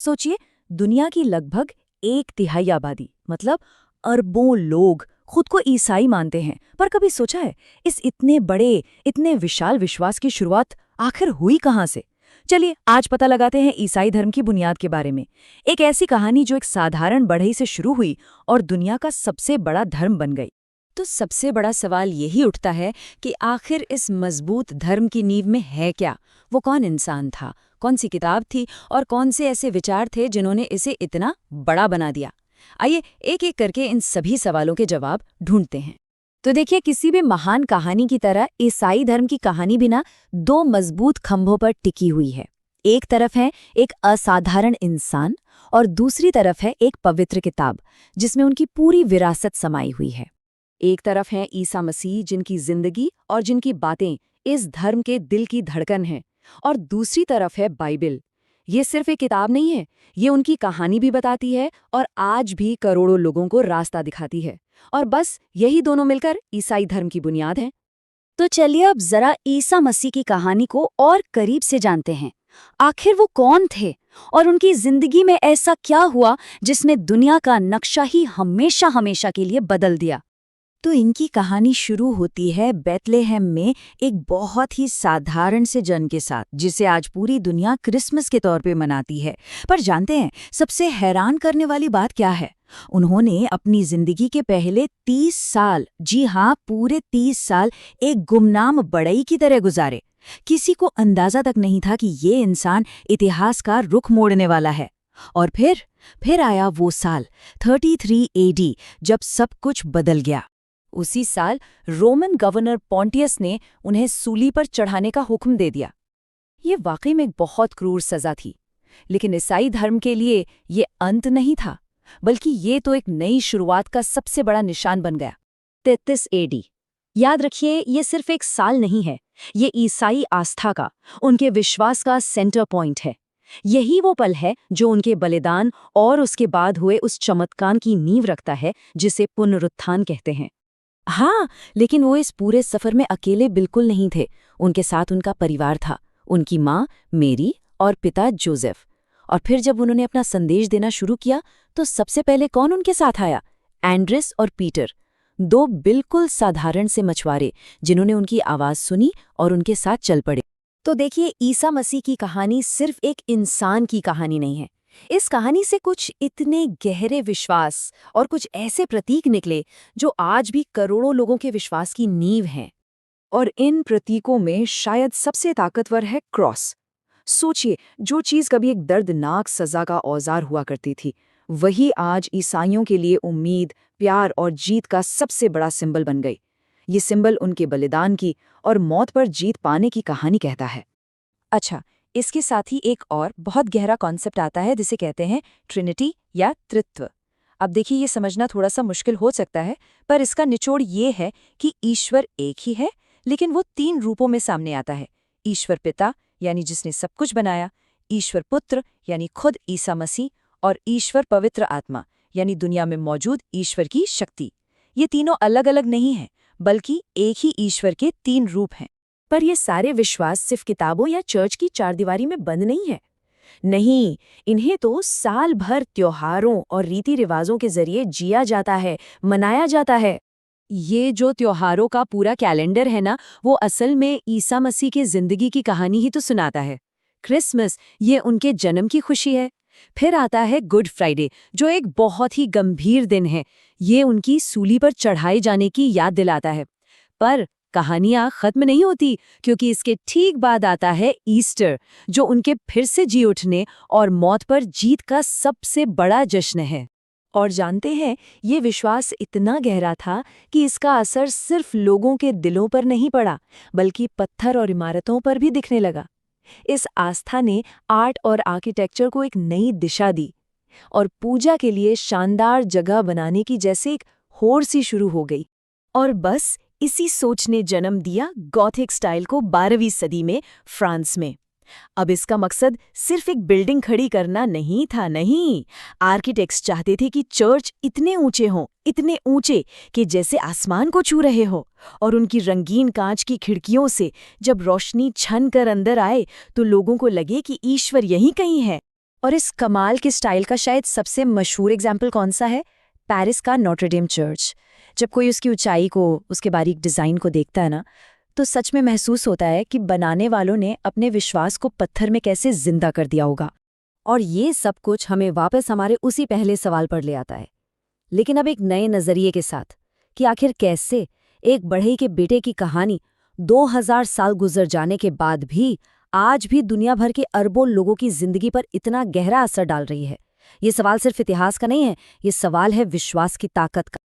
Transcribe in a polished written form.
सोचिए, दुनिया की लगभग 1/3 आबादी मतलब अरबों लोग खुद को ईसाई मानते हैं। पर कभी सोचा है इस इतने बड़े, इतने विशाल विश्वास की शुरुआत आखिर हुई कहाँ से? चलिए आज पता लगाते हैं ईसाई धर्म की बुनियाद के बारे में। एक ऐसी कहानी जो एक साधारण बढ़ई से शुरू हुई और दुनिया का सबसे बड़ा धर्म बन गई। तो सबसे बड़ा सवाल यही उठता है कि आखिर इस मजबूत धर्म की नींव में है क्या? वो कौन इंसान था, कौन सी किताब थी और कौन से ऐसे विचार थे जिन्होंने इसे इतना बड़ा बना दिया? आइए एक एक करके इन सभी सवालों के जवाब ढूंढते हैं। तो देखिए, किसी भी महान कहानी की तरह ईसाई धर्म की कहानी भी ना दो मजबूत खंभों पर टिकी हुई है। एक तरफ है एक असाधारण इंसान और दूसरी तरफ है एक पवित्र किताब जिसमें उनकी पूरी विरासत समाई हुई है। एक तरफ है ईसा मसीह जिनकी जिंदगी और जिनकी बातें इस धर्म के दिल की धड़कन है, और दूसरी तरफ है बाइबिल। ये सिर्फ एक किताब नहीं है, ये उनकी कहानी भी बताती है और आज भी करोड़ों लोगों को रास्ता दिखाती है। और बस यही दोनों मिलकर ईसाई धर्म की बुनियाद हैं। तो चलिए अब जरा ईसा मसीह की कहानी को और करीब से जानते हैं। आखिर वो कौन थे और उनकी जिंदगी में ऐसा क्या हुआ जिसने दुनिया का नक्शा ही हमेशा हमेशा के लिए बदल दिया? तो इनकी कहानी शुरू होती है बेथलेहम में एक बहुत ही साधारण से जन्म के साथ, जिसे आज पूरी दुनिया क्रिसमस के तौर पे मनाती है। पर जानते हैं सबसे हैरान करने वाली बात क्या है? उन्होंने अपनी जिंदगी के पहले 30 साल, जी हाँ पूरे 30 साल, एक गुमनाम बड़ई की तरह गुजारे। किसी को अंदाजा तक नहीं था कि ये इंसान इतिहास का रुख मोड़ने वाला है। और फिर आया वो साल 33 AD जब सब कुछ बदल गया। उसी साल रोमन गवर्नर पॉन्टियस ने उन्हें सूली पर चढ़ाने का हुक्म दे दिया। ये वाकई में एक बहुत क्रूर सजा थी, लेकिन ईसाई धर्म के लिए ये अंत नहीं था, बल्कि ये तो एक नई शुरुआत का सबसे बड़ा निशान बन गया। 33 AD, याद रखिए, ये सिर्फ एक साल नहीं है, ये ईसाई आस्था का, उनके विश्वास का सेंटर पॉइंट है। यही वो पल है जो उनके बलिदान और उसके बाद हुए उस चमत्कार की नींव रखता है जिसे पुनरुत्थान कहते हैं। हाँ, लेकिन वो इस पूरे सफर में अकेले बिल्कुल नहीं थे। उनके साथ उनका परिवार था, उनकी माँ मेरी और पिता जोसेफ। और फिर जब उन्होंने अपना संदेश देना शुरू किया तो सबसे पहले कौन उनके साथ आया? एंड्रेस और पीटर, दो बिल्कुल साधारण से मछुआरे जिन्होंने उनकी आवाज सुनी और उनके साथ चल पड़े। तो देखिए, ईसा मसीह की कहानी सिर्फ एक इंसान की कहानी नहीं है। इस कहानी से कुछ इतने गहरे विश्वास और कुछ ऐसे प्रतीक निकले जो आज भी करोड़ों लोगों के विश्वास की नींव हैं। और इन प्रतीकों में शायद सबसे ताकतवर है क्रॉस। सोचिए, जो चीज़ कभी एक दर्दनाक सजा का औजार हुआ करती थी, वही आज ईसाइयों के लिए उम्मीद, प्यार और जीत का सबसे बड़ा सिंबल बन गई। ये सिंबल उनके बलिदान की और मौत पर जीत पाने की कहानी कहता है। अच्छा, इसके साथ ही एक और बहुत गहरा कॉन्सेप्ट आता है जिसे कहते हैं ट्रिनिटी या त्रित्व। अब देखिए, ये समझना थोड़ा सा मुश्किल हो सकता है, पर इसका निचोड़ ये है कि ईश्वर एक ही है, लेकिन वो 3 रूपों में सामने आता है। ईश्वर पिता यानी जिसने सब कुछ बनाया, ईश्वर पुत्र यानी खुद ईसा मसीह, और ईश्वर पवित्र आत्मा यानी दुनिया में मौजूद ईश्वर की शक्ति। ये तीनों अलग अलग नहीं हैं, बल्कि एक ही ईश्वर के 3 रूप हैं। पर ये सारे विश्वास सिर्फ किताबों या चर्च की चारदीवारी में बंद नहीं है। नहीं, इन्हें तो साल भर त्योहारों और रीति रिवाजों के जरिए जिया जाता है, मनाया जाता है। ये जो त्योहारों का पूरा कैलेंडर है ना, वो असल में ईसा मसीह की जिंदगी की कहानी ही तो सुनाता है। क्रिसमस, ये उनके जन्म की खुशी है। फिर आता है गुड फ्राइडे, जो एक बहुत ही गंभीर दिन है। ये उनकी सूली पर चढ़ाए जाने की याद दिलाता है। पर कहानियां खत्म नहीं होती, क्योंकि इसके ठीक बाद आता है ईस्टर, जो उनके फिर से जी उठने और मौत पर जीत का सबसे बड़ा जश्न है। और जानते हैं, ये विश्वास इतना गहरा था कि इसका असर सिर्फ लोगों के दिलों पर नहीं पड़ा, बल्कि पत्थर और इमारतों पर भी दिखने लगा। इस आस्था ने आर्ट और आर्किटेक्चर को एक नई दिशा दी और पूजा के लिए शानदार जगह बनाने की जैसे एक होड़ सी शुरू हो गई। और बस इसी सोच ने जन्म दिया गॉथिक स्टाइल को 12वीं सदी में फ्रांस में। अब इसका मकसद सिर्फ एक बिल्डिंग खड़ी करना नहीं था, नहीं। आर्किटेक्ट्स चाहते थे कि चर्च इतने ऊंचे हों, इतने ऊंचे कि जैसे आसमान को छू रहे हो, और उनकी रंगीन कांच की खिड़कियों से जब रोशनी छन कर अंदर आए तो लोगों को लगे कि ईश्वर यहीं कहीं है। और इस कमाल के स्टाइल का शायद सबसे मशहूर एग्जाम्पल कौन सा है? पेरिस का नोटर डेम चर्च। जब कोई उसकी ऊंचाई को, उसके बारीक डिज़ाइन को देखता है ना, तो सच में महसूस होता है कि बनाने वालों ने अपने विश्वास को पत्थर में कैसे जिंदा कर दिया होगा। और ये सब कुछ हमें वापस हमारे उसी पहले सवाल पर ले आता है, लेकिन अब एक नए नज़रिए के साथ, कि आखिर कैसे एक बढ़ई के बेटे की कहानी 2000 साल गुजर जाने के बाद भी आज भी दुनिया भर के अरबों लोगों की जिंदगी पर इतना गहरा असर डाल रही है। ये सवाल सिर्फ इतिहास का नहीं है, ये सवाल है विश्वास की ताकत का।